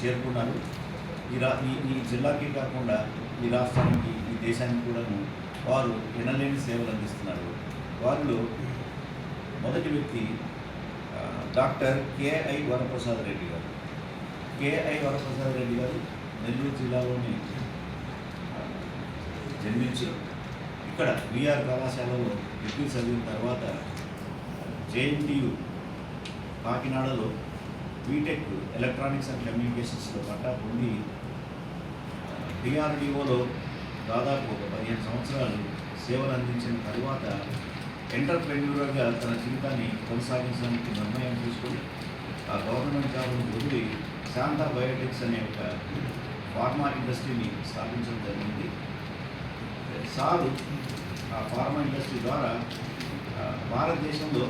చేరుకున్నారు. ఈ జిల్లాకి కాకుండా ఈ రాష్ట్రానికి, ఈ దేశానికి కూడాను వారు ఎనలేని సేవలు అందిస్తున్నారు. వారిలో మొదటి వ్యక్తి డాక్టర్ కేఐ వరప్రసాద్ రెడ్డి గారు. కేఐ వరప్రసాద్ రెడ్డి గారు నెల్లూరు జిల్లాలోని జన్మించి ఇక్కడ విఆర్ కళాశాలలో డిగ్రీ చదివిన తర్వాత జేఎన్టీయు కాకినాడలో బీటెక్ ఎలక్ట్రానిక్స్ అండ్ కమ్యూనికేషన్స్లో పట్టా పొంది డిఆర్డిఓలో దాదాపు ఒక 15 సంవత్సరాలు సేవలు అందించిన తర్వాత ఎంటర్ప్రెన్యూరర్గా తన జీవితాన్ని కొనసాగించడానికి నిర్ణయం తీసుకొని ఆ గవర్నమెంట్ జాబ్ను వదిలి శాంతా బయోటెక్స్ అనే ఒక ఫార్మా ఇండస్ట్రీని స్థాపించడం జరిగింది. సారు ఆ ఫార్మా ఇండస్ట్రీ ద్వారా భారతదేశంలో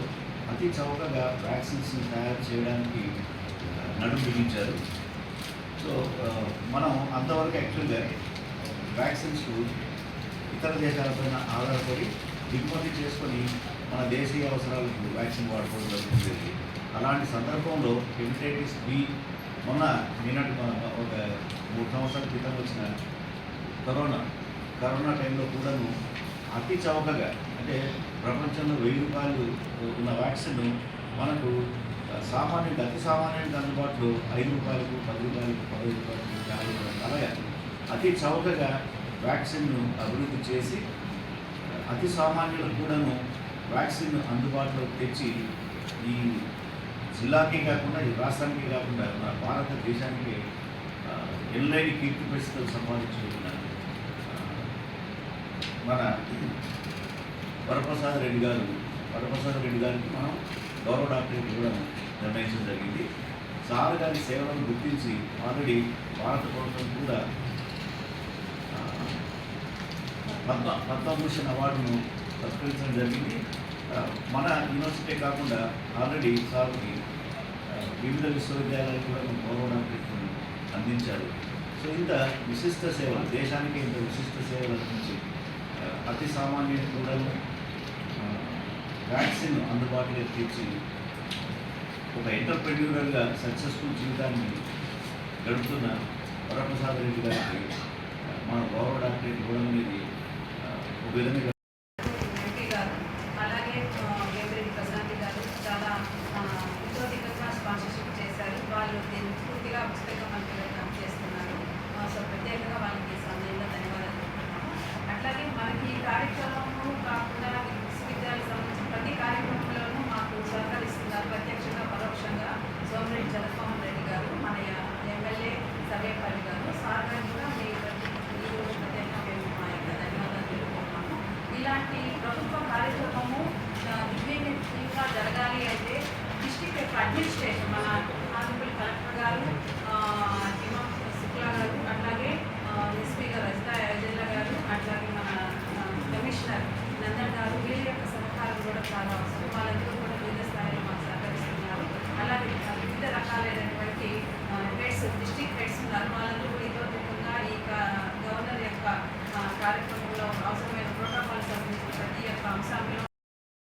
అతి చౌకగా వ్యాక్సిన్స్ని తయారు చేయడానికి నడుము బిగించారు. సో మనం అంతవరకు యాక్చువల్గా వ్యాక్సిన్స్ ఇతర దేశాలపైన ఆధారపడి దిగుమతి చేసుకొని మన దేశీయ అవసరాలకు వ్యాక్సిన్ వాడుకోవడం జరుగుతుంది. అలాంటి సందర్భంలో హెపటైటిస్ బి నిన్నటి ఒక 3 సంవత్సరాల క్రితం వచ్చిన కరోనా టైంలో కూడాను అతి చౌకగా, అంటే ప్రపంచంలో 1000 రూపాయలు ఉన్న వ్యాక్సిన్ మనకు అతి సామాన్యునికి అందుబాటులో 5 రూపాయలకు, 10 రూపాయలకు, 15 రూపాయలకు, 50 రూపాయలకు అలాగే అతి చౌకగా వ్యాక్సిన్ను అభివృద్ధి చేసి అతి సామాన్యులకు కూడాను వ్యాక్సిన్ అందుబాటులోకి తెచ్చి ఈ జిల్లాకే కాకుండా, ఈ రాష్ట్రానికి కాకుండా మన భారతదేశానికి ఎల్లేని కీర్తి ప్రసిద్ధులు సంపాదించుకుంటున్న మన వరప్రసాద్ రెడ్డి గారికి మనం గౌరవ డాక్టరేట్ కూడా నిర్ణయించడం జరిగింది. సార్ గారి సేవలను గుర్తించి ఆల్రెడీ భారత ప్రభుత్వం కూడా పద్మభూషణ్ అవార్డును సత్కరించడం జరిగింది. మన యూనివర్సిటీ కాకుండా ఆల్రెడీ సార్కి వివిధ విశ్వవిద్యాలయాలు కూడా గౌరవ డాక్టరేట్ను అందించారు. సో ఇంత విశిష్ట సేవలు, దేశానికి ఇంత విశిష్ట సేవలు అందించి అతి సామాన్యుని కూడా వ్యాక్సిన్ అందుబాటులో తెచ్చి ఒక ఎంటర్ప్రెన్యూరర్గా సక్సెస్ఫుల్ జీవితాన్ని గడుపుతున్న వరప్రసాద్ రెడ్డి గారికి మన గౌరవ డాక్టరేట్ ఇవ్వడం అనేది ఒక విధంగా అలాగే ప్రశాంతి గారు చాలా ఎంతో దిగ్గజంగా స్పాన్సర్షిప్ చేశారు. వాళ్ళు దీన్ని పూర్తిగా పుస్తకం మనకి చేస్తున్నారు. సో ప్రత్యేకంగా వాళ్ళకి సమయంలో ధన్యవాదాలు చెప్తున్నాము. అట్లాగే మనకి ఈ కార్యక్రమము కాకుండా విశ్వవిద్యాలయాలకు సంబంధించిన ప్రతి కార్యక్రమంలోనూ మాకు సహకరిస్తున్నారు ప్రత్యక్షంగా పరోక్షంగా సోమిరెడ్డి జగన్మోహన్ రెడ్డి గారు, మన ఎమ్మెల్యే సర్వేపల్లి గారు. సార్ గారు కూడా మీ ఈరోజు ప్రత్యేకంగా మేము మా యొక్క ధన్యవాదాలు తెలుపుకుంటున్నాము. ఇలాంటి ప్రభుత్వ కార్యక్రమము విజయవంతంగా జరగాలి అంటే డిస్ట్రిక్ట్ యొక్క అడ్మినిస్ట్రేషన్, మన ఆనరబుల్ కలెక్టర్ గారు, హిమం శుక్లా గారు, అట్లాగే ఎస్పీ గారు రజితా జిల్లా గారు, అట్లాగే మన కమిషనర్ నందన్ గారు, వీళ్ళ యొక్క సహకారం కూడా చాలా అవసరం. వాళ్ళందరూ కూడా వివిధ స్థాయిలో మాకు సహకరిస్తున్నారు. అలాగే వివిధ రకాలైన